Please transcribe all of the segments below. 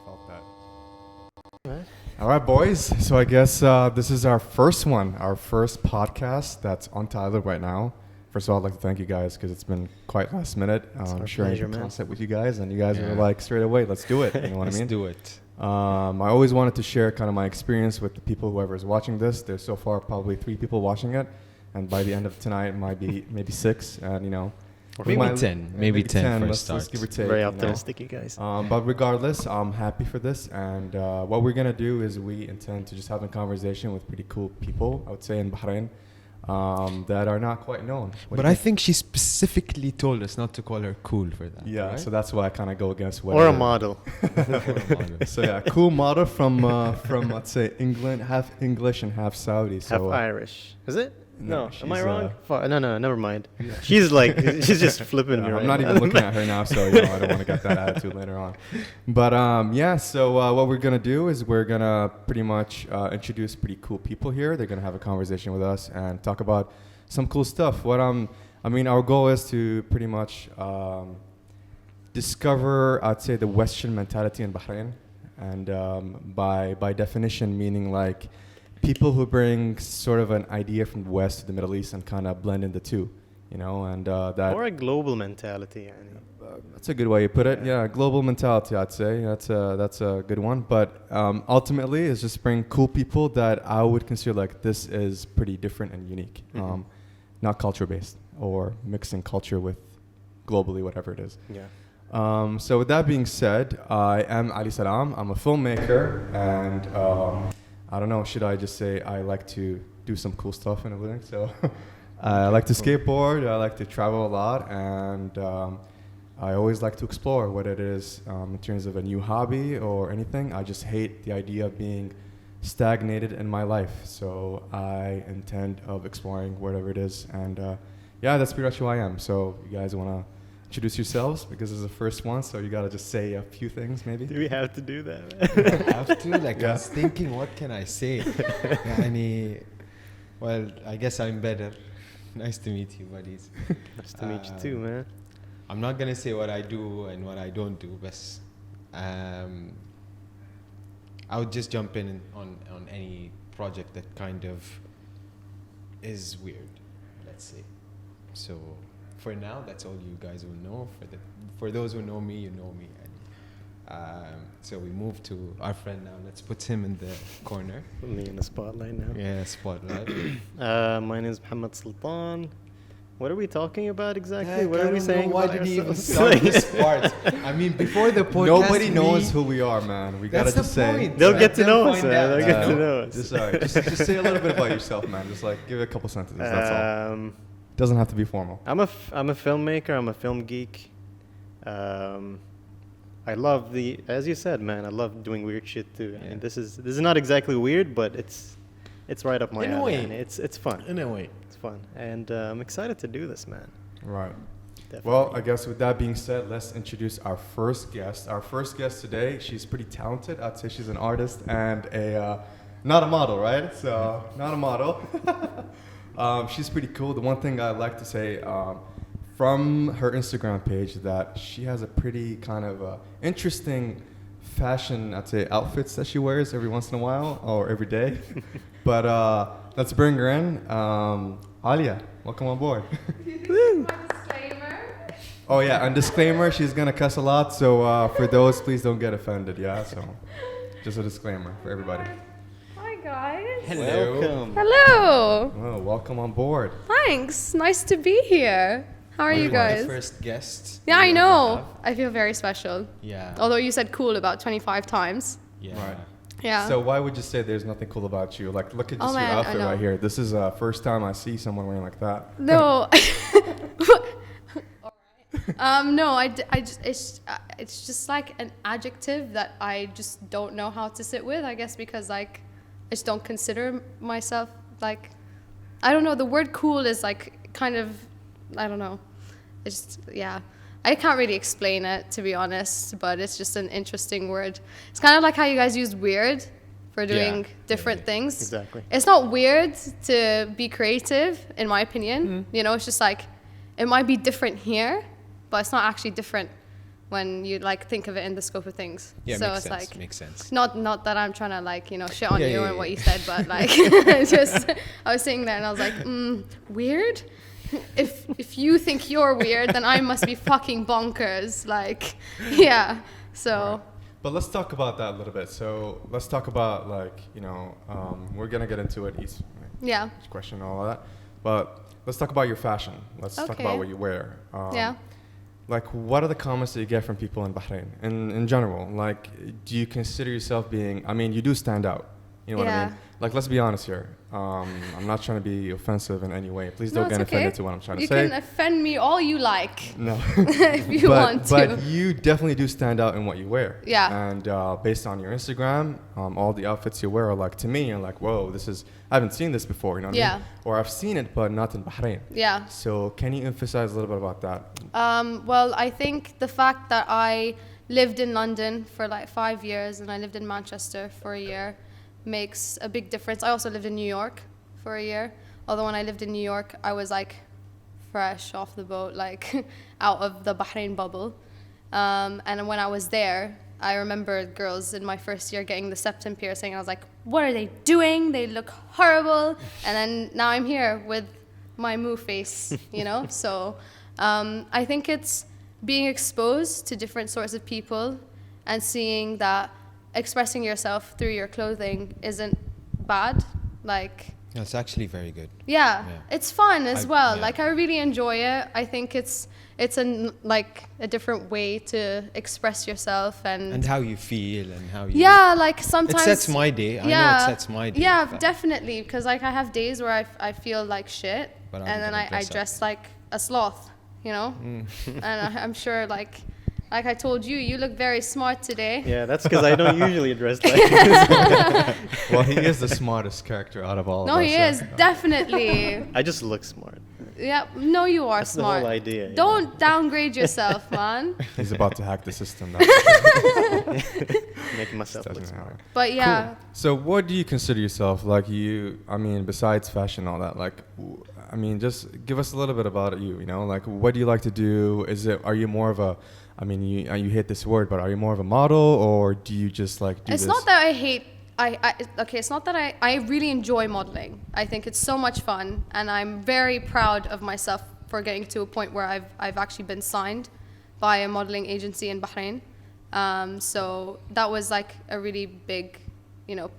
felt that. All right, boys. So I guess this is our first one, our first podcast that's untitled right now. First of all, I'd like to thank you guys because it's been quite last minute. Sharing the concept with you guys, and you guys were like straight away, let's do it. You know what I mean? Let's do it. I always wanted to share kind of my experience with the people, whoever is watching this. There's so far probably 3 people watching it, and by the end of tonight, it might be maybe 6, and you know. Or maybe 10. Maybe 10 for a start. Let's give or take. Very optimistic, you guys. But regardless, I'm happy for this. And what we're going to do is we intend to just have a conversation with pretty cool people, I would say, in Bahrain that are not quite known. But I think she specifically told us not to call her cool for that. Yeah, right? so that's why I kind of go against what. Or a model. So yeah, cool model from let's say England, half English and half Saudi. So, half Irish. Is it? No, am I she's, wrong? No, never mind. She's like, she's just flipping me right I'm not now. even looking at her now, so you know, I don't want to get that attitude later on. But yeah, so what we're going to do is we're going to pretty much introduce pretty cool people here. They're going to have a conversation with us and talk about some cool stuff. I mean, our goal is to pretty much discover, I'd say, the Western mentality in Bahrain. And by definition, meaning like people who bring sort of an idea from the West to the Middle East and kind of blend in the two, you know, and that. Or a global mentality. That's a good way you put it. Yeah, global mentality, I'd say. That's a good one. But ultimately, it's just bring cool people that I would consider like this is pretty different and unique, not culture-based or mixing culture with globally, whatever it is. Yeah. So with that being said, I am Ali Salam. I'm a filmmaker, and I don't know, should I just say I like to do some cool stuff in a living? So I like to skateboard, I like to travel a lot, and I always like to explore what it is in terms of a new hobby or anything. I just hate the idea of being stagnated in my life. So I intend of exploring whatever it is. And yeah, that's pretty much who I am. So you guys want to introduce yourselves because it's the first one, so you gotta just say a few things maybe. Do we have to do that? I have to? Like, I was thinking, what can I say? Well, I guess I'm better. Nice to meet you, buddies. Nice to meet you too, man. I'm not gonna say what I do and what I don't do, but I would just jump in on any project that kind of is weird, let's say. So for now, that's all you guys will know. For those who know me, you know me. And, so we move to our friend now. Let's put him in the corner. Put me in the spotlight now. Yeah, spotlight. My name is Muhammad Sultan. What are we talking about exactly? What are we saying? Why about did he even ourselves? start this part? I mean, before the podcast, Nobody knows who we are, man. We gotta just say. They'll get to know us, find man. out. They'll get to know us. Just say a little bit about yourself, man. Just like give it a couple sentences. That's all. Doesn't have to be formal. I'm a filmmaker. I'm a film geek. I love as you said, man. I love doing weird shit too. Yeah. I mean, this is not exactly weird, but it's right up my alley. In a way, man. It's fun. In a way, it's fun, and I'm excited to do this, man. Right. Definitely. Well, I guess with that being said, let's introduce our first guest. Our first guest today, she's pretty talented. I'd say she's an artist and not a model, right? So not a model. She's pretty cool. The one thing I like to say from her Instagram page that she has a pretty kind of interesting fashion, I'd say, outfits that she wears every once in a while or every day. But let's bring her in. Alia, welcome on board. Oh yeah, and disclaimer, she's gonna cuss a lot, so for those, please don't get offended, yeah? So just a disclaimer for everybody. Hi guys. hello. Welcome. Hello. Oh, welcome on board. Thanks. Nice to be here. How are you guys? The first guest. Yeah, I we know. ever have. I feel very special. Yeah. Although you said cool about 25 times. Yeah. Right. Yeah. So why would you say there's nothing cool about you? Like, look at Oh, just man, your I outfit know. right here. This is first time I see someone wearing like that. No. No, it's just like an adjective that I just don't know how to sit with, I guess, because like I just don't consider myself like, I don't know, the word cool is like kind of, I don't know. It's just, yeah. I can't really explain it, to be honest, but it's just an interesting word. It's kind of like how you guys use weird for doing different things. Exactly. It's not weird to be creative, in my opinion. You know, it's just like, it might be different here, but it's not actually different when you like think of it in the scope of things. Yeah, so makes it's sense. like Makes sense. not that I'm trying to like, you know, shit on Yeah, you yeah, and what yeah. you said, but like just I was sitting there and I was like, weird. If you think you're weird, then I must be fucking bonkers. Like, yeah. So. Right. But let's talk about that a little bit. So let's talk about like, you know, we're gonna get into it each question and all of that. But let's talk about your fashion. Let's talk about what you wear. Like, what are the comments that you get from people in Bahrain in general? Like, do you consider yourself being, I mean, you do stand out. You know what I mean? Like, let's be honest here. I'm not trying to be offensive in any way. Please don't get offended to what I'm trying to say. You can offend me all you like. No. If you want to. But you definitely do stand out in what you wear. Yeah. And based on your Instagram, all the outfits you wear are like, to me, you're like, whoa, I haven't seen this before, you know what I mean? Or I've seen it, but not in Bahrain. Yeah. So can you emphasize a little bit about that? Well, I think the fact that I lived in London for like 5 years and I lived in Manchester for a year makes a big difference. I also lived in New York for a year. Although when I lived in New York, I was like fresh off the boat, like out of the Bahrain bubble. And when I was there, I remember girls in my first year getting the septum piercing. And I was like, what are they doing? They look horrible. And then now I'm here with my moo face, you know? So I think it's being exposed to different sorts of people and seeing that expressing yourself through your clothing isn't bad. Like, That's actually very good. yeah, it's fun as well. Yeah. Like, I really enjoy it. I think it's a different way to express yourself and how you feel and how you... yeah, like sometimes It sets my day. I know it sets my day. Yeah, definitely. Because like I have days where I feel like shit, But I'm and then gonna I dress up. dress like a sloth, you know. And I'm sure like I told you, you look very smart today. Yeah, that's because I don't usually dress like this. Well, he is the smartest character out of all of us. No, he is definitely. I just look smart. Yeah, no, you are That's smart. the whole idea. you Don't downgrade yourself, man. He's about to hack the system now. know? Make myself look Doesn't smart. matter. But yeah, Cool. So what do you consider yourself? Like I mean, besides fashion and all that, like, I mean, just give us a little bit about you know? Like, what do you like to do? Are you more of a, I mean, you hate this word, but are you more of a model or do you just like do it's this? not that I hate. It's not that I really enjoy modeling. I think it's so much fun, and I'm very proud of myself for getting to a point where I've actually been signed by a modeling agency in Bahrain. So that was like a really big, you know,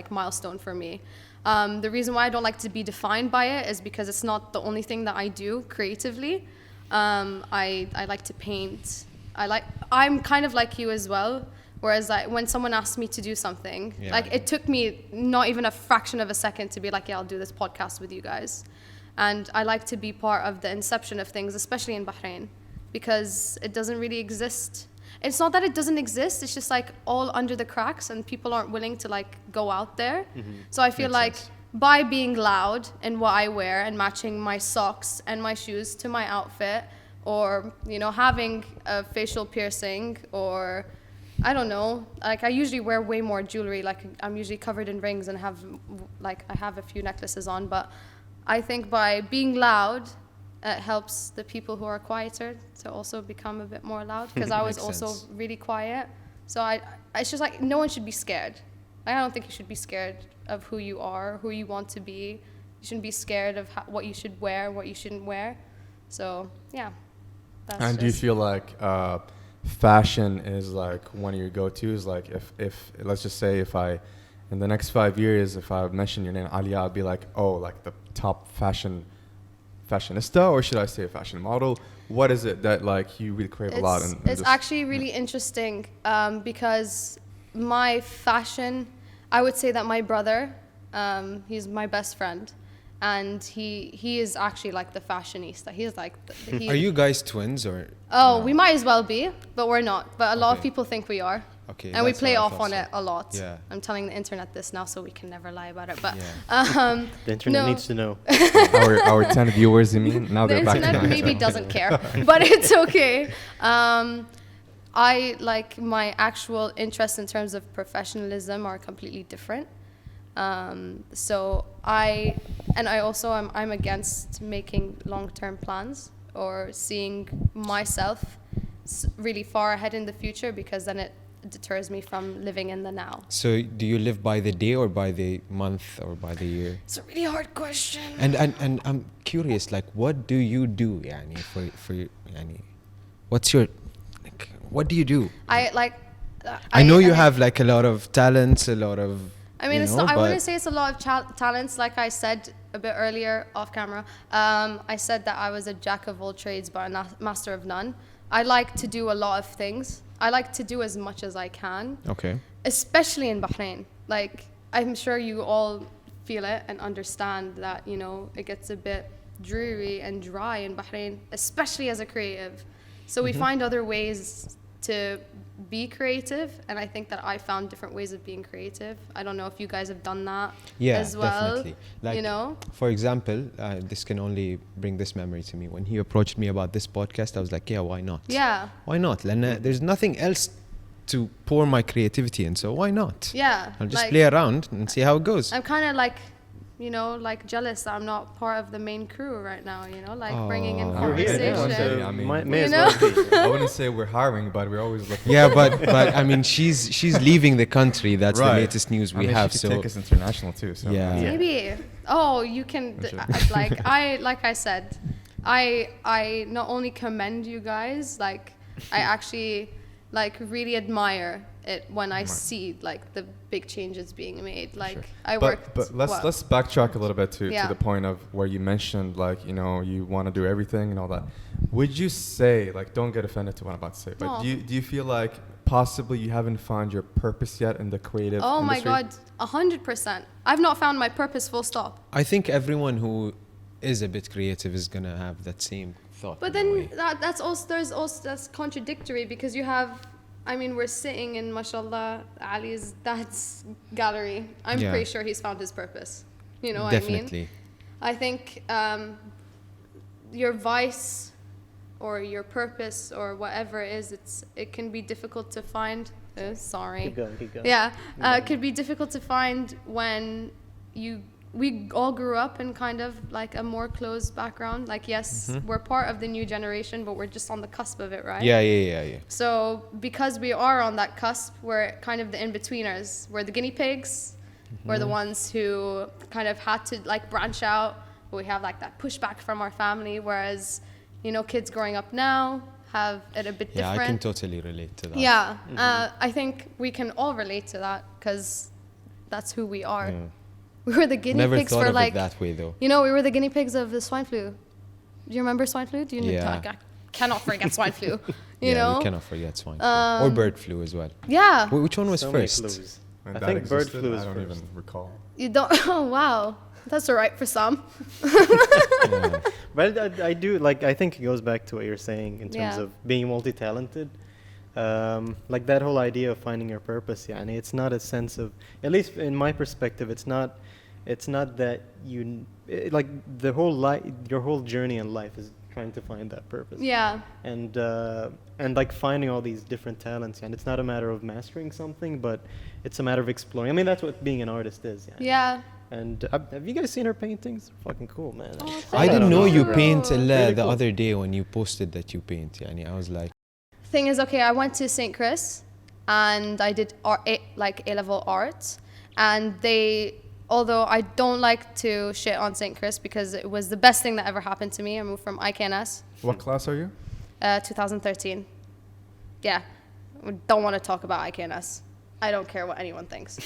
milestone for me. The reason why I don't like to be defined by it is because it's not the only thing that I do creatively. I like to paint. I'm kind of like you as well. Whereas like when someone asks me to do something, like it took me not even a fraction of a second to be like, yeah, I'll do this podcast with you guys. And I like to be part of the inception of things, especially in Bahrain, because it doesn't really exist. It's not that it doesn't exist, it's just like all under the cracks and people aren't willing to like go out there. So I feel Makes like sense. by being loud in what I wear and matching my socks and my shoes to my outfit, or, you know, having a facial piercing, or I don't know, like I usually wear way more jewelry, like I'm usually covered in rings and have a few necklaces on, but I think by being loud, it helps the people who are quieter to also become a bit more loud, because I was Makes also sense. really quiet. So it's just like no one should be scared. I don't think you should be scared of who you are, who you want to be. You shouldn't be scared of what you should wear, what you shouldn't wear. So yeah. And do you feel like fashion is like one of your go-tos? Like if let's just say if I, in the next 5 years, if I mention your name, Alia, I'd be like, oh, like the top fashionista, or should I say a fashion model? What is it that like you really crave a lot? It's actually really interesting because my fashion, I would say that my brother, he's my best friend. And he is actually like the fashionista. He's like... Are you guys twins or... Oh, no? we might as well be, but we're not. But a lot of Okay. people think we are. Okay, And we that's play what I off thought on so. it a lot. Yeah. I'm telling the internet this now so we can never lie about it. But Yeah. The internet no. needs to know. our 10 viewers, you mean? Now the they're back to internet 9. maybe so. doesn't care, but it's okay. I like my actual interests in terms of professionalism are completely different. So I'm against making long-term plans or seeing myself really far ahead in the future, because then it deters me from living in the now. So do you live by the day or by the month or by the year? It's a really hard question. And I'm curious, like, what do you do, yani, for yani, what's your, like, what do you do? I know you have like a lot of talents, a lot of. I mean, you it's know, not, I but wouldn't say it's a lot of talents. Like I said a bit earlier off camera, I said that I was a jack of all trades but a master of none. I like to do a lot of things. I like to do as much as I can. Okay. Especially in Bahrain. Like, I'm sure you all feel it and understand that, you know, it gets a bit dreary and dry in Bahrain, especially as a creative. So we find other ways to be creative, and I think that I found different ways of being creative. I don't know if you guys have done that Yeah, as well. definitely. Like, you know? For example, this can only bring this memory to me. When he approached me about this podcast, I was like, yeah, why not? Yeah. Why not? There's nothing else to pour my creativity in, so why not? Yeah. I'll just play around and see how it goes. I'm kind of like, you know, like jealous that I'm not part of the main crew right now, you know, like bringing in You're here now, conversation. so- I mean, may you as know? well be. I wouldn't say we're hiring, but we're always looking. Yeah, but I mean, she's leaving the country. That's the Right. latest news I we mean, have. she So could take us international too. So Yeah. Yeah. Maybe. Oh, you can. Sure. Like I said, I not only commend you guys, like I actually like really admire it when I see like the big changes being made. Like I worked. But let's backtrack a little bit to Yeah. the point of where you mentioned, like, you know, you want to do everything and all that. Would you say, like, don't get offended to what I'm about to say, but No. do you feel like possibly you haven't found your purpose yet in the creative Oh my industry? God, 100%. I've not found my purpose. Full stop. I think everyone who is a bit creative is gonna have that same thought. But in a then way. that's contradictory, because you have, I mean, we're sitting in, mashallah, Ali's dad's gallery. I'm Yeah. pretty sure he's found his purpose. You know what I mean? Definitely. I think your vice or your purpose or whatever it is, it can be difficult to find. Sorry. Keep going, keep going. Yeah, it could be difficult to find when we all grew up in kind of like a more closed background. Like, yes, we're part of the new generation, but we're just on the cusp of it, right? Yeah. So because we are on that cusp, we're kind of the in-betweeners. We're the guinea pigs. We're the ones who kind of had to like branch out. But we have like that pushback from our family, whereas, you know, kids growing up now have it a bit Yeah, different. I can totally relate to that. Yeah, I think we can all relate to that because that's who we are. Yeah. We were the guinea Never pigs thought for of like, it that way though. you know, we were the guinea pigs of the swine flu. Do you remember swine flu? Do you Yeah. I cannot forget swine flu. You yeah, know? we cannot forget swine flu. Or bird flu as well. Yeah. Which one was So many first? clues. When I that think bird existed, flu I is don't first. even recall. You don't. Oh wow, that's alright for some. Yeah. But I do, like, I think it goes back to what you're saying in terms Yeah. of being multi-talented. Like that whole idea of finding your purpose, yeah, and it's not a sense of, at least in my perspective, it's not that like the whole your whole journey in life is trying to find that purpose. Yeah. And like finding all these different talents, and it's not a matter of mastering something, but it's a matter of exploring. I mean, that's what being an artist is. Yeah. Yeah. And have you guys seen her paintings? Fucking cool, man. Oh, I thank didn't know you you. paint Really the cool. other day when you posted that you paint. Yani, I was like, Thing is, okay, I went to St. Chris and I did A-level art, and although I don't like to shit on St. Chris because it was the best thing that ever happened to me. I moved from IKNS, What class are you? 2013. Yeah, we don't want to talk about IKNS. I don't care what anyone thinks.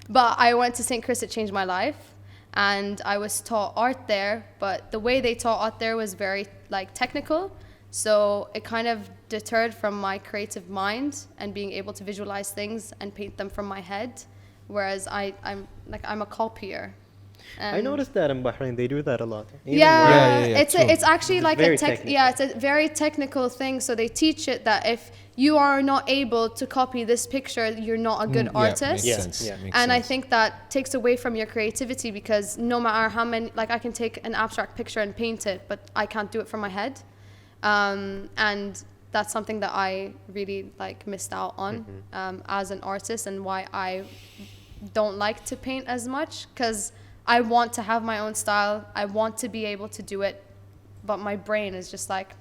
But I went to St. Chris, it changed my life. And I was taught art there, but the way they taught art there was very like technical. So it kind of deterred from my creative mind and being able to visualize things and paint them from my head. Whereas I'm a copier. I noticed that in Bahrain, they do that a lot. Even Yeah, yeah, it's true. it's actually It's like very it's a very technical thing. So they teach it that if you are not able to copy this picture, you're not a good artist. Makes Yeah, sense. yeah. Makes And I sense. think that takes away from your creativity, because no matter how many, like I can take an abstract picture and paint it, but I can't do it from my head. And that's something that I really like missed out on as an artist, and why I don't like to paint as much, because I want to have my own style. I want to be able to do it, but my brain is just like,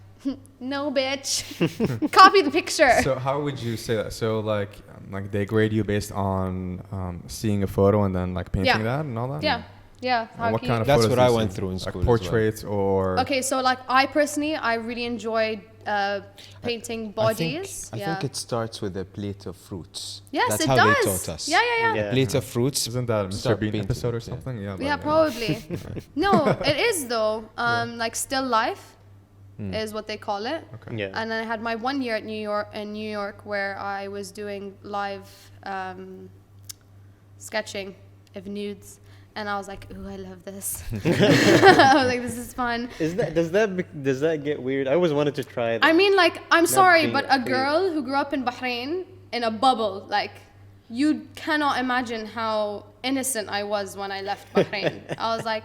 No, bitch. Copy the picture. So how would you say that? So like they grade you based on seeing a photo and then like painting that and all that? Yeah. Yeah. And what kind of That's photos what do I you went see? through in Like school as well. portraits or Okay, so like I personally, I really enjoyed painting bodies. I think it starts with a plate of fruits. Yes, That's it how does. they taught us. Yeah. Yeah. Plate of fruits. isn't that a Mr. Start Bean painting episode or it, yeah. something? Yeah. Yeah, like, probably. No, it is though. Like still life is what they call it. Okay. Yeah. And then I had my 1 year at New York, where I was doing live sketching of nudes, and I was like, "Ooh, I love this." I was like, "This is fun." Does that get weird? I always wanted to try that. I mean, like, I'm sorry, being but a weird. girl who grew up in Bahrain in a bubble, like, you cannot imagine how innocent I was when I left Bahrain. I was like,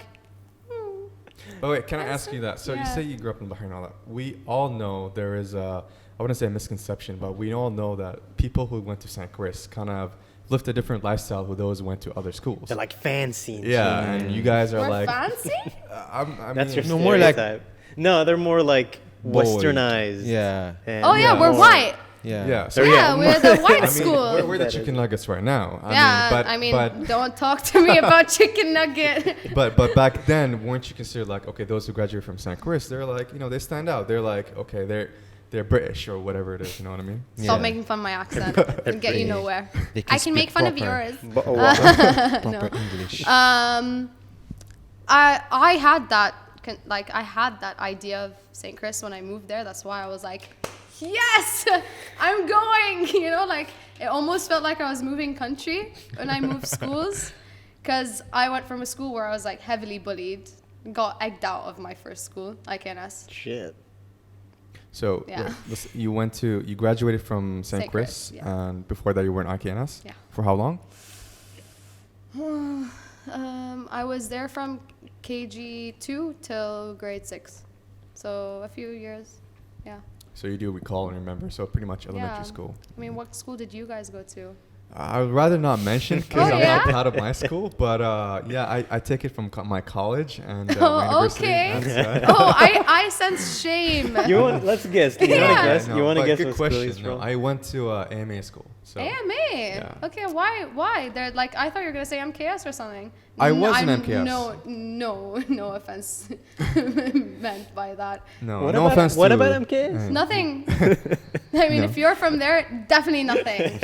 Oh wait, can I ask you that? So you Yeah. say you grew up in Bahrain and all that. We all know there is a, I wouldn't say a misconception, but we all know that people who went to St. Chris kind of lived a different lifestyle who those who went to other schools. They're like fancy. And Yeah, shit. and you guys are "We're like, fancy." I That's mean, your No, more like- stereotype. No, they're more like Bold. westernized. Yeah. and Oh yeah, Yeah. we're more- white. Yeah. yeah. So There you Yeah, go. we're the white I mean, school. we're the That chicken is- nuggets right now. I mean, don't talk to me about chicken nugget. but back then, weren't you considered like, okay, those who graduate from St. Chris, they're like, you know, they stand out. They're like, okay, they're British or whatever it is. You know what I mean? Stop Yeah. making fun of my accent and get you British. nowhere. They I can speak make fun of proper- yours. Oh, wow. Proper English. I had that I had that idea of St. Chris when I moved there. That's why I was like, yes, I'm going. You know, like it almost felt like I was moving country when I moved schools, because I went from a school where I was like heavily bullied, got egged out of my first school, IKNS. Shit. So Yeah. wait, you graduated from St. St. Chris, Chris, yeah. and before that you were in IKNS? Yeah. For how long? I was there from KG2 till grade 6, so a few years. Yeah. So you do recall and remember, so pretty much elementary Yeah. school. I mean, what school did you guys go to? I would rather not mention because Oh, I'm yeah? not proud of my school, but yeah, I take it from my college and my Oh, university. okay. and, Oh, I sense shame. Let's guess. You want to Yeah. guess? no, You want to but guess good what school question. he's No, from? I went to AMA school. So AMA. Yeah. Okay, why? They're like, I thought you were gonna say MKS or something. I was in I'm- MKS. No offense meant by that. no, What no about- offense what to about MKS? Nothing. I mean, No. if you're from there, definitely nothing.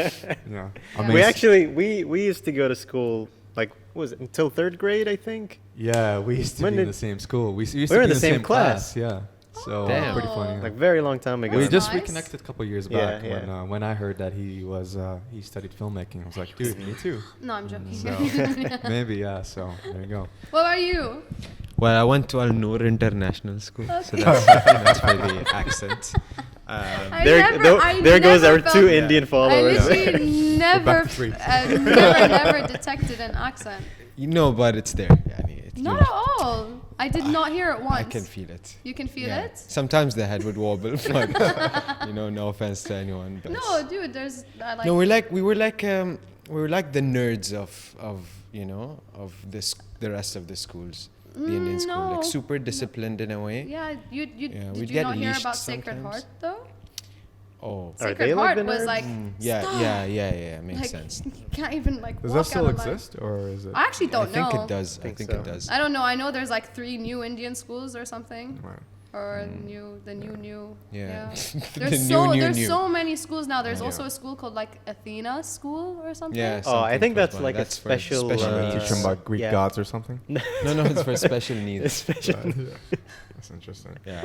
Yeah. Yeah. We actually we used to go to school like what was it until 3rd grade, I think. Yeah, we used to When be in did- the same school. We used We to were be in the same class. Yeah. So Damn. pretty funny. yeah. Like very long time ago. We That's just nice. reconnected a couple years Yeah, back yeah. when I heard that he studied filmmaking. I was like, dude, me too. No, I'm joking. So maybe yeah. So there you go. What about you? Well, I went to Al Noor International School, so that's for the accent. I there never- I there goes never our two felt- Indian I followers. literally never, back to three. never detected an accent. You know, but it's there. Yani, Not at all. I did not hear it once. I can feel it. You can feel Yeah. it? Sometimes the head would wobble, but no offense to anyone. But No, dude, there's like no, we were like the nerds of the rest of the schools. The Indian school, no. like super disciplined in a way. Yeah, Yeah, did we'd you get not hear leashed about Sacred sometimes. Heart though? Oh, Are Sacred they like Heart the was nerds? like yeah, yeah, makes like, sense. You can't even like Does walk that still out alive. exist or is it? I actually don't I think know. it does. I Think think so. it does. I don't know. I know there's like 3 new Indian schools or something, Right. or the new. Yeah. The There's new. so many schools now. There's Yeah. also a school called like Athena School or something. Yeah. Oh, I something think close that's by. like That's a for special. Teach them about Greek yeah. gods or something. No, it's for special needs. Special. Yeah. That's interesting. Yeah.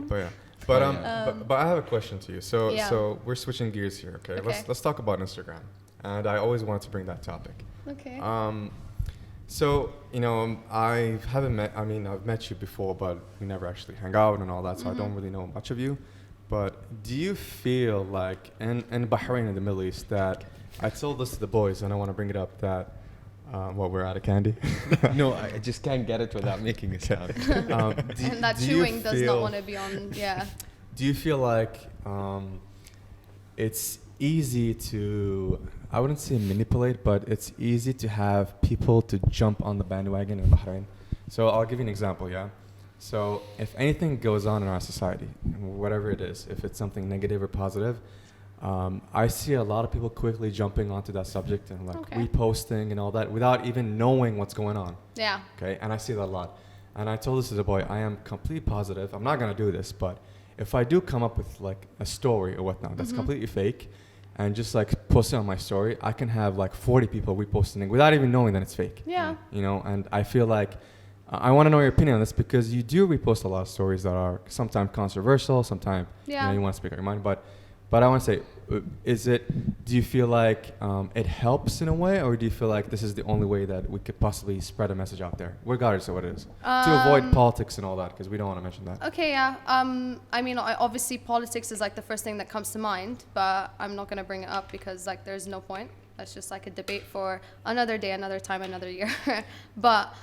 But yeah. But Yeah. but I have a question to you. So Yeah. so we're switching gears here. Okay. Okay. Let's talk about Instagram. And I always wanted to bring that topic. Okay. So you know, I haven't met. I mean, I've met you before, but we never actually hang out and all that. So I don't really know much of you. But do you feel like in Bahrain in the Middle East that I told this to the boys and I want to bring it up that we're out of candy. No, I just can't get it without making a sound. And that chewing does not want to be on. Yeah. Do you feel like it's easy to, I wouldn't say manipulate, but it's easy to have people to jump on the bandwagon in Bahrain? So I'll give you an example, yeah? So if anything goes on in our society, whatever it is, if it's something negative or positive, I see a lot of people quickly jumping onto that subject and like reposting and all that without even knowing what's going on. Yeah. Okay, and I see that a lot. And I told this to the boy, I am completely positive. I'm not gonna do this, but if I do come up with like a story or whatnot that's completely fake, and just like post it on my story, I can have like 40 people reposting it without even knowing that it's fake. Yeah. You know, and I feel like I want to know your opinion on this because you do repost a lot of stories that are sometimes controversial, sometimes you know, you want to speak out your mind, but I want to say, do you feel like it helps in a way, or do you feel like this is the only way that we could possibly spread a message out there, regardless of what it is, to avoid politics and all that, because we don't want to mention that. Okay, yeah. I mean, obviously politics is like the first thing that comes to mind, but I'm not going to bring it up because like there's no point. That's just like a debate for another day, another time, another year. But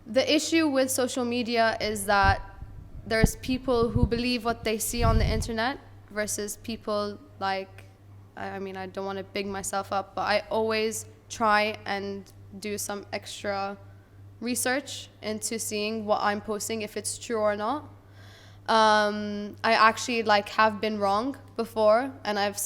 the issue with social media is that there's people who believe what they see on the internet versus people like, I mean, I don't want to big myself up, but I always try and do some extra research into seeing what I'm posting, if it's true or not. I actually like have been wrong before, and I've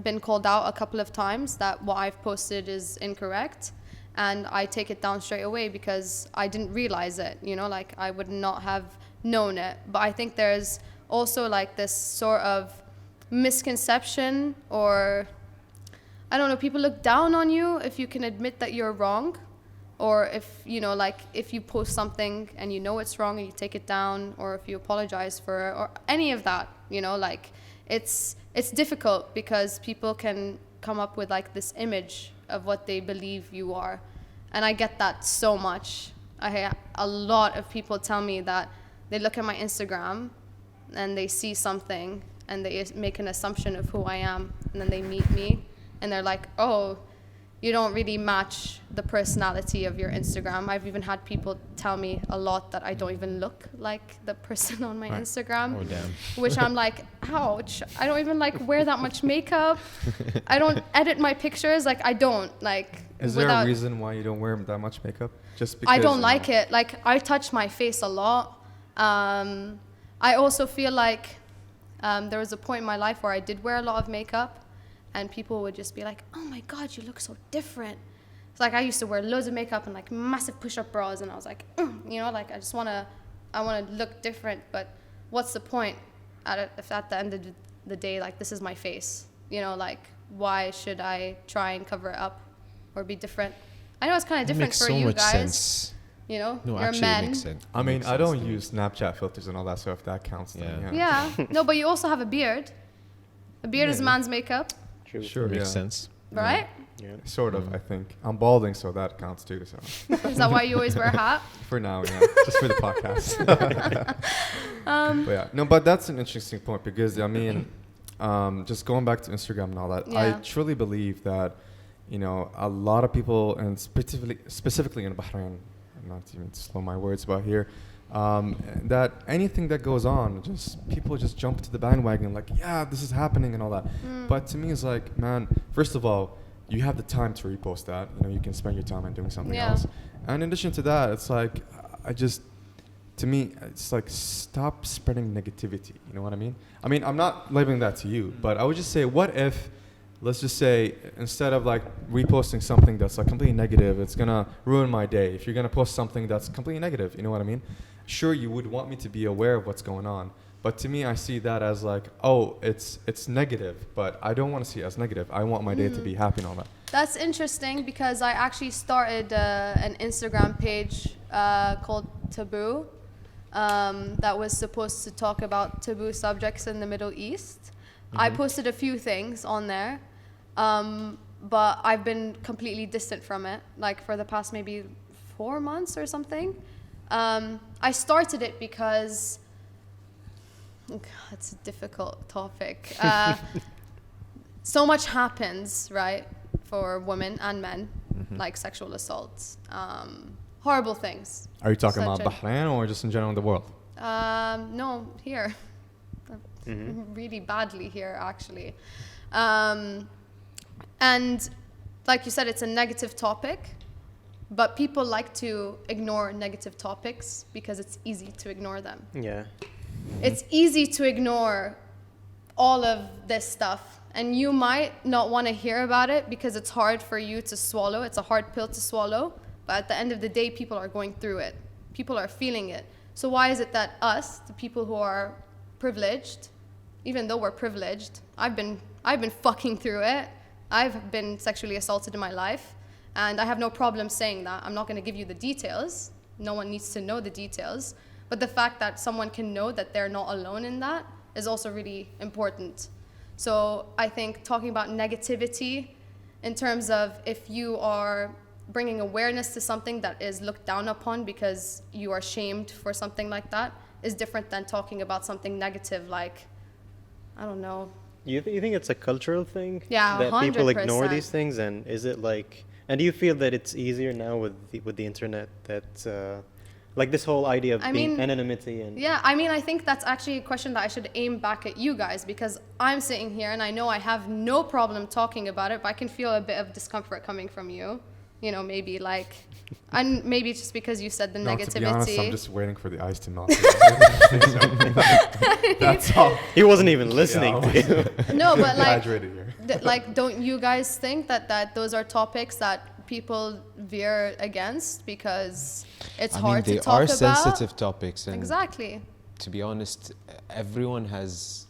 been called out a couple of times that what I've posted is incorrect, and I take it down straight away because I didn't realize it, you know, like I would not have known it. But I think there's also like this sort of misconception, or I don't know, people look down on you if you can admit that you're wrong, or if, you know, like if you post something and you know it's wrong and you take it down, or if you apologize for it, or any of that, you know, like it's difficult because people can come up with like this image of what they believe you are. And I get that so much. A lot of people tell me that they look at my Instagram and they see something and they make an assumption of who I am, and then they meet me and they're like, oh, you don't really match the personality of your Instagram. I've even had people tell me a lot that I don't even look like the person on my Instagram. Oh, damn. Which I'm like, ouch. I don't even like wear that much makeup. I don't edit my pictures. Like I don't like. Is there a reason why you don't wear that much makeup? Just because I don't like it. Like I touch my face a lot. I also feel like there was a point in my life where I did wear a lot of makeup, and people would just be like, oh my God, you look so different. It's like I used to wear loads of makeup and like massive push-up bras, and I was like, you know, like I want to look different, but what's the point if at the end of the day, like this is my face, you know, like why should I try and cover it up or be different? I know it's kind of different for you guys. Sense. You know, No, you're actually, men. it makes sense. I mean, I don't use Snapchat filters and all that, so if that counts, then Yeah. No, but you also have a beard. A beard is man's makeup. True. Sure, Makes yeah. sense. Right? Yeah. Sort of, I think. I'm balding, so that counts too. So Is that why you always wear a hat? for now, yeah, just for the podcast. But yeah, no, but that's an interesting point because I mean, just going back to Instagram and all that, I Yeah. truly believe that, you know, a lot of people, and specifically in Bahrain, I'm not even to slow my words about here, that anything that goes on, just people just jump to the bandwagon like, yeah, this is happening and all that. But to me, it's like, man, first of all, you have the time to repost that. You know, you can spend your time on doing something else. And in addition to that, it's like, to me, it's like, stop spreading negativity. You know what I mean? I mean, I'm not labeling that to you, but I would just say, what if, let's just say, instead of like reposting something that's like completely negative, it's gonna ruin my day. If you're gonna post something that's completely negative, you know what I mean? Sure, you would want me to be aware of what's going on, but to me, I see that as like, oh, it's negative, but I don't want to see it as negative. I want my day to be happy and all that. That's interesting because I actually started an Instagram page called Taboo that was supposed to talk about taboo subjects in the Middle East. I posted a few things on there, but I've been completely distant from it, like for the past maybe 4 months or something. I started it because it's a difficult topic. So much happens, right, for women and men, like sexual assaults, horrible things. Are you talking Such about Bahrain or just in general in the world? No, here. Really badly here, actually. And like you said, it's a negative topic, but people like to ignore negative topics because it's easy to ignore them. Yeah. It's easy to ignore all of this stuff, and you might not want to hear about it because it's hard for you to swallow. It's a hard pill to swallow, but at the end of the day, people are going through it. People are feeling it. So why is it that us, the people who are privileged, even though we're privileged, I've been fucking through it. I've been sexually assaulted in my life, and I have no problem saying that. I'm not going to give you the details. No one needs to know the details. But the fact that someone can know that they're not alone in that is also really important. So I think talking about negativity in terms of if you are bringing awareness to something that is looked down upon because you are shamed for something like that is different than talking about something negative like, I don't know. You think it's a cultural thing? Yeah, that people ignore 100%. these things, and is it like? And do you feel that it's easier now with the internet that like this whole idea of anonymity and? Yeah, I mean, I think that's actually a question that I should aim back at you guys, because I'm sitting here and I know I have no problem talking about it, but I can feel a bit of discomfort coming from you. You know, maybe like, and maybe it's just because you said the negativity. To be honest, I'm just waiting for the ice to melt. That's all. He wasn't even listening to you. No, but like, Hydrated here. like, don't you guys think that those are topics that people veer against because it's hard to talk about? They are sensitive topics. And exactly. to be honest, everyone has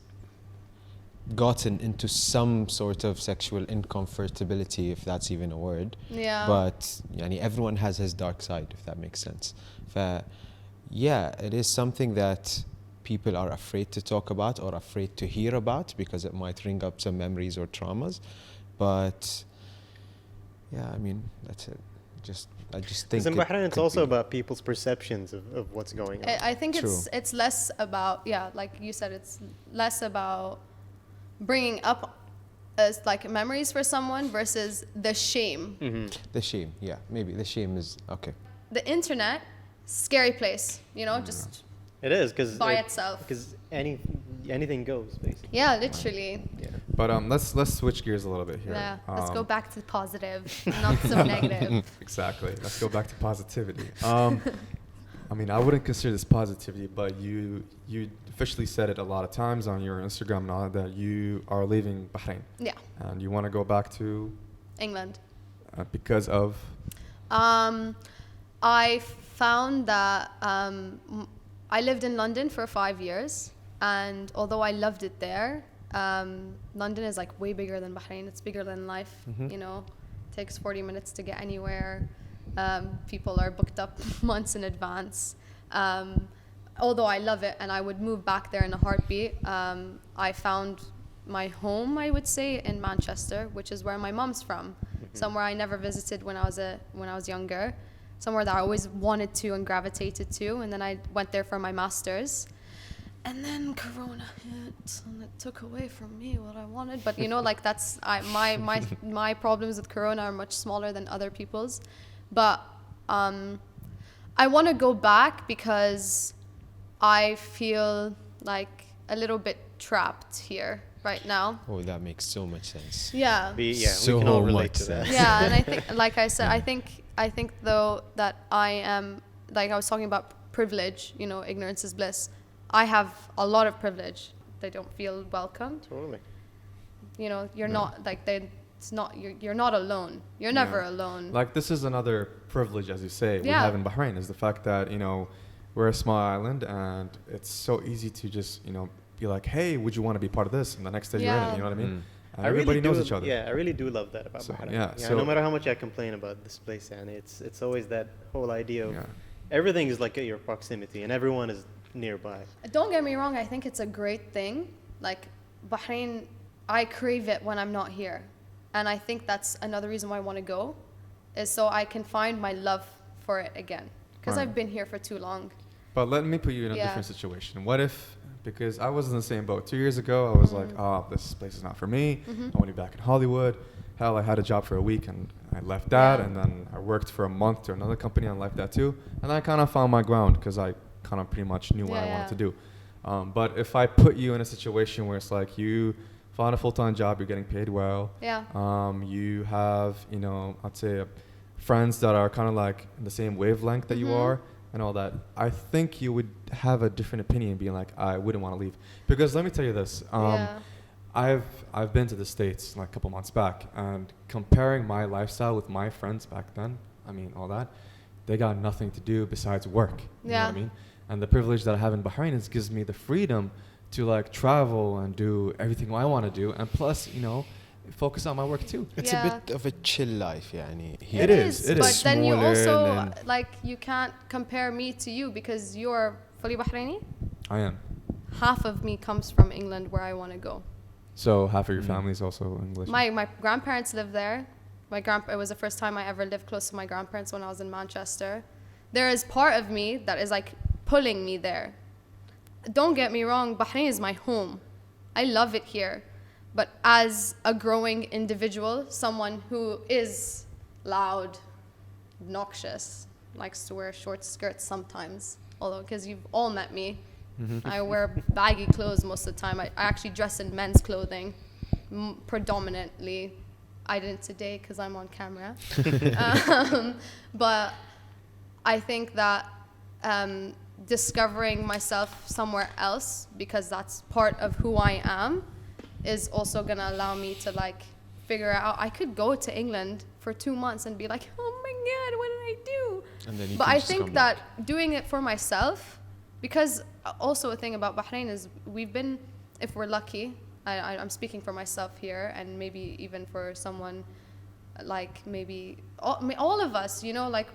gotten into some sort of sexual incomfortability, if that's even a word. Yeah. But everyone has his dark side, if that makes sense. Yeah, it is something that people are afraid to talk about or afraid to hear about because it might bring up some memories or traumas. But yeah, I mean, that's it. I just think in Bahrain, it's also be about people's perceptions of what's going on. I think it's less about, yeah, like you said, it's less about bringing up as like memories for someone versus the shame. Mm-hmm. The shame, yeah, maybe the shame is okay. The internet, scary place, you know, just it is because by itself. Because anything goes basically. Yeah, literally. Yeah. But let's switch gears a little bit here. Yeah, let's go back to positive, not so negative. Exactly. Let's go back to positivity. I mean, I wouldn't consider this positivity, but you officially said it a lot of times on your Instagram now that you are leaving Bahrain. Yeah. And you want to go back to England. Because of? I found that I lived in London for 5 years, and although I loved it there, London is like way bigger than Bahrain. It's bigger than life. Mm-hmm. You know, it takes 40 minutes to get anywhere. People are booked up months in advance. Although I love it and I would move back there in a heartbeat, I found my home, I would say, in Manchester, which is where my mom's from. Somewhere I never visited when I was younger. Somewhere that I always wanted to and gravitated to. And then I went there for my master's. And then Corona hit and it took away from me what I wanted. But you know, like my problems with Corona are much smaller than other people's. But I want to go back because I feel like a little bit trapped here right now. Oh, that makes so much sense. Yeah. We So can all much relate to that. sense. Yeah, and I think, like I said, I think though that I am, like I was talking about privilege, you know, ignorance is bliss. I have a lot of privilege. They don't feel welcome. Totally. You know, you're not like you're not alone. You're never alone. Like, this is another privilege, as you say, we Yeah. have in Bahrain, is the fact that, you know, we're a small island and it's so easy to just, you know, be like, hey, would you want to be part of this? And the next day you're in it, you know what I mean? And everybody knows each other. Yeah, I really do love that about So, Bahrain. yeah, Yeah, so- no matter how much I complain about this place, and it's always that whole idea of Yeah. everything is like at your proximity and everyone is nearby. Don't get me wrong, I think it's a great thing. Like Bahrain, I crave it when I'm not here. And I think that's another reason why I want to go, is so I can find my love for it again. Because Right. I've been here for too long. But let me put you in a Yeah. different situation. What if, because I was in the same boat 2 years ago, I was like, oh, this place is not for me. I want to be back in Hollywood. Hell, I had a job for a week and I left that. Yeah. And then I worked for a month to another company and left that too. And I kind of found my ground because I kind of pretty much knew what I wanted to do. But if I put you in a situation where it's like you found a full-time job, you're getting paid well. Yeah. You have, you know, I'd say a friends that are kind of like in the same wavelength that you Mhm. are and all that, I think you would have a different opinion, being like, I wouldn't want to leave. Because let me tell you this. Yeah. I've been to the States like a couple months back, and comparing my lifestyle with my friends back then, I mean, all that, they got nothing to do besides work. You know Yeah. what I mean? And the privilege that I have in Bahrain is gives me the freedom to like travel and do everything I want to do, and plus, you know, focus on my work too. It's Yeah. a bit of a chill life, يعني. Here. It is, it But is. then you Smaller also and then- like you can't compare me to you because you're fully Bahraini. I am. Half of me comes from England, where I want to go. So half of your family is also English. My grandparents live there. It was the first time I ever lived close to my grandparents when I was in Manchester. There is part of me that is like pulling me there. Don't get me wrong, Bahrain is my home. I love it here. But as a growing individual, someone who is loud, obnoxious, likes to wear short skirts sometimes, although because you've all met me, I wear baggy clothes most of the time. I actually dress in men's clothing predominantly. I didn't today because I'm on camera. But I think that discovering myself somewhere else, because that's part of who I am, is also gonna allow me to like figure out. I could go to England for 2 months and be like, oh my God, what did I do? And then you But can I just think come that back. doing it for myself, because also a thing about Bahrain is we've been, if we're lucky, I'm speaking for myself here, and maybe even for someone like maybe all of us, you know, like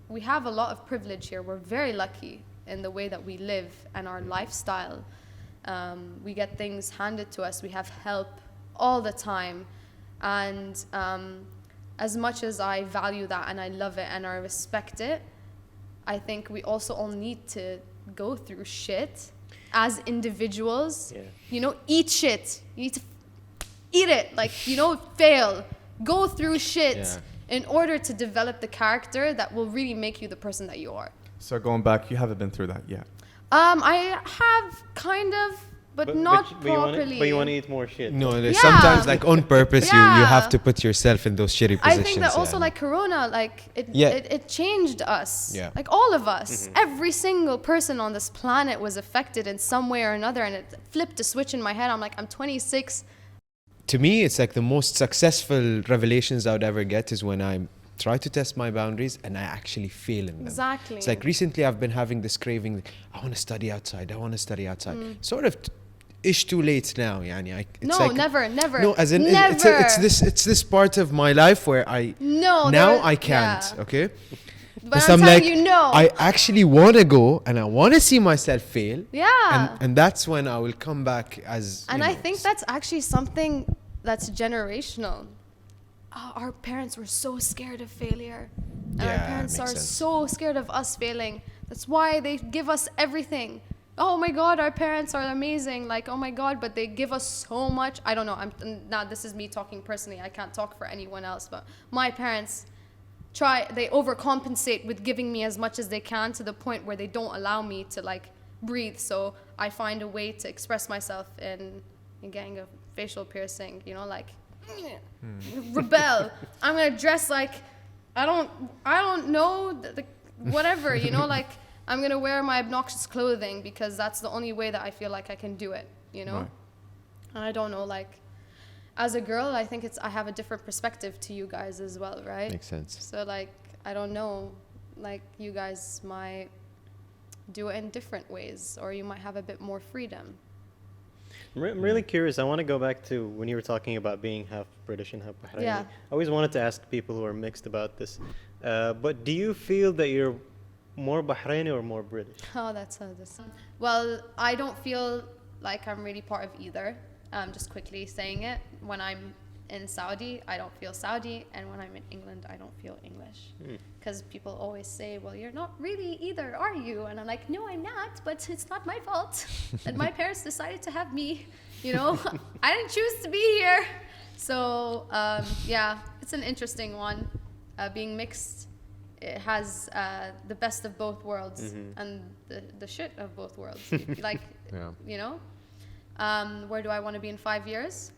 we have a lot of privilege here. We're very lucky in the way that we live and our lifestyle. We get things handed to us. We have help all the time. And as much as I value that and I love it and I respect it, I think we also all need to go through shit as individuals. Yeah. You know, eat shit. You need to eat it. Like, you know, fail. Go through shit Yeah. in order to develop the character that will really make you the person that you are. So going back, you haven't been through that yet. I have kind of, but not properly. But you want to eat more shit. No, there's Yeah. sometimes like on purpose you Yeah. have to put yourself in those shitty I positions. think that also يعني. like Corona, like Yeah. it changed us. Yeah. Like all of us, every single person on this planet was affected in some way or another, and it flipped a switch in my head. I'm like, I'm 26. To me, it's like the most successful revelations I would ever get is when I try to test my boundaries and I actually fail in them. Exactly. It's like recently I've been having this craving, like, I want to study outside. I want to study outside. Sort of ish too late now. يعني. It's No, like, never. No, as in never. it's this part of my life where I No, now there- I can't. yeah. Okay. But So I'm I'm telling like, you, no. I actually want to go and I want to see myself fail. Yeah. And that's when I will come back as. And you I know, think that's actually something that's generational. Our parents were so scared of failure. And our Yeah, parents makes are sense. so scared of us failing. That's why they give us everything. Oh my God, our parents are amazing. Like, oh my God, but they give us so much. I don't know. Now this is me talking personally. I can't talk for anyone else, but my parents they overcompensate with giving me as much as they can to the point where they don't allow me to like breathe. So I find a way to express myself in getting a facial piercing, you know, like rebel. I'm gonna dress like I don't know whatever, you know, like I'm gonna wear my obnoxious clothing because that's the only way that I feel like I can do it, you know. Right. And I don't know, like as a girl, I think I have a different perspective to you guys as well, right? Makes sense. So like I don't know, like you guys might do it in different ways, or you might have a bit more freedom. I'm really curious. I want to go back to when you were talking about being half British and half Bahraini. Yeah. I always wanted to ask people who are mixed about this. But do you feel that you're more Bahraini or more British? Oh, well, I don't feel like I'm really part of either. Just quickly saying it, when I'm in Saudi, I don't feel Saudi, and when I'm in England, I don't feel English. Because people always say, well, you're not really either, are you? And I'm like, no, I'm not, but it's not my fault that my parents decided to have me, you know? I didn't choose to be here. So, yeah, it's an interesting one. Being mixed, it has the best of both worlds and the shit of both worlds. Like, Yeah. you know? Where do I want to be in 5 years?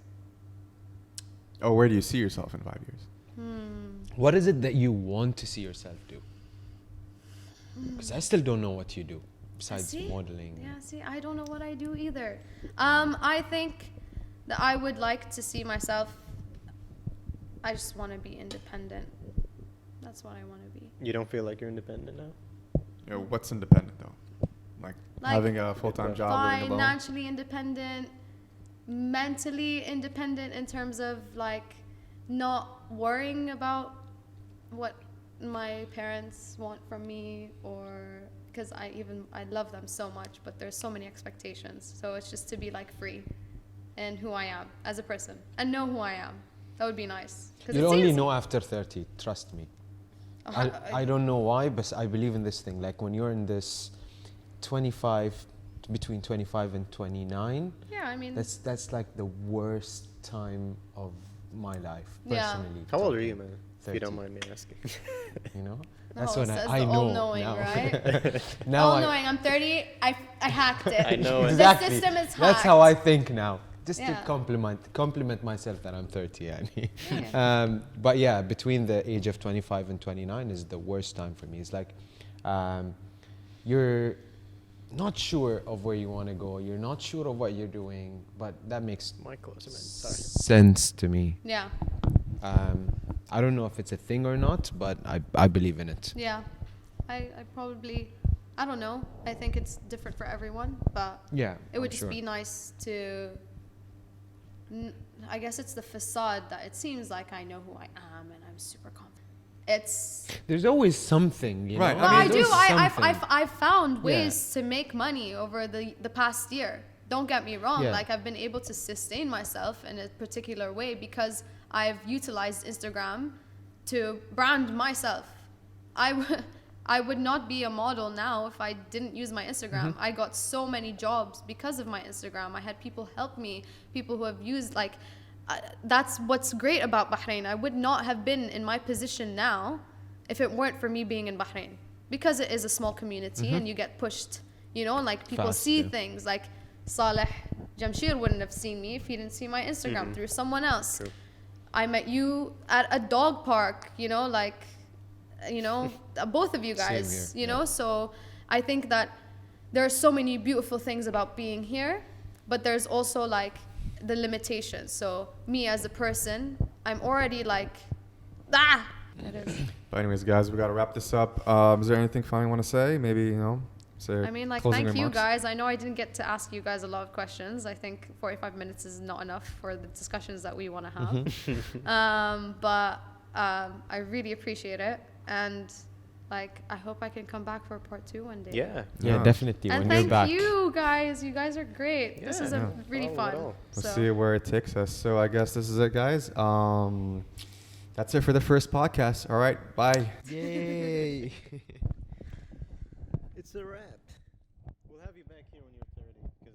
Oh, where do you see yourself in 5 years? What is it that you want to see yourself do? Because I still don't know what you do besides See? modeling. Yeah, see, I don't know what I do either. I think that I would like to see myself. I just want to be independent. That's what I want to be. You don't feel like you're independent now? You know, what's independent though? Like Like, having a full-time job, living alone. Financially independent, mentally independent in terms of like not worrying about what my parents want from me, or because I love them so much, but there's so many expectations. So it's just to be like free and who I am as a person and know who I am. That would be nice. 'Cause You'll it's only easy. know after 30, trust me. I don't know why, but I believe in this thing. Like when you're in this 25, between 25 and 29, Yeah, I mean, that's like the worst time of my life, Yeah. personally. How old are you, man? If 30. you don't mind me asking. You know? no, That's when says I the know all-knowing, now. right? Now all I- knowing. I'm 30. I hacked it. I know it. Exactly. The system is hacked. That's how I think now. Just Yeah. to compliment myself that I'm 30. Yani. Yeah. But yeah, between the age of 25 and 29 is the worst time for me. It's like you're not sure of where you want to go. You're not sure of what you're doing, but that makes My closer, man. Sorry. sense to me. Yeah. I don't know if it's a thing or not, but I believe in it. Yeah. I probably, I don't know. I think it's different for everyone, but Yeah, it would I'm just sure. be nice to, I guess it's the facade that it seems like I know who I am and I'm super confident. It's, There's always something, you Right, know? I well, I mean, do. there's I've found Yeah. ways to make money over the past year. Don't get me wrong. Yeah. Like I've been able to sustain myself in a particular way because I've utilized Instagram to brand myself. I would not be a model now if I didn't use my Instagram. I got so many jobs because of my Instagram. I had people help me, people who have used like, that's what's great about Bahrain. I would not have been in my position now if it weren't for me being in Bahrain, because it is a small community and you get pushed, you know, and like people Fast, see yeah. things like Saleh Jamshir wouldn't have seen me if he didn't see my Instagram through someone else. True. I met you at a dog park, you know, like, you know, both of you Same guys, here, you yeah. know, so I think that there are so many beautiful things about being here, but there's also like the limitations. So me as a person, I'm already like, it is. But anyways, guys, we gotta wrap this up. Is there anything final you want to say? Maybe, you know, say I mean, like, closing thank you remarks? guys. I know I didn't get to ask you guys a lot of questions. I think 45 minutes is not enough for the discussions that we want to have. But I really appreciate it. And like, I hope I can come back for part 2 one day. Yeah. Yeah, Yeah. definitely. And when you're thank back. you guys. You guys are great. This Yeah, is yeah. really Oh, fun. well. Let's So- see where it takes us. So I guess this is it, guys. That's it for the first podcast. All right, bye. Yay. It's a wrap. We'll have you back here when you're 30.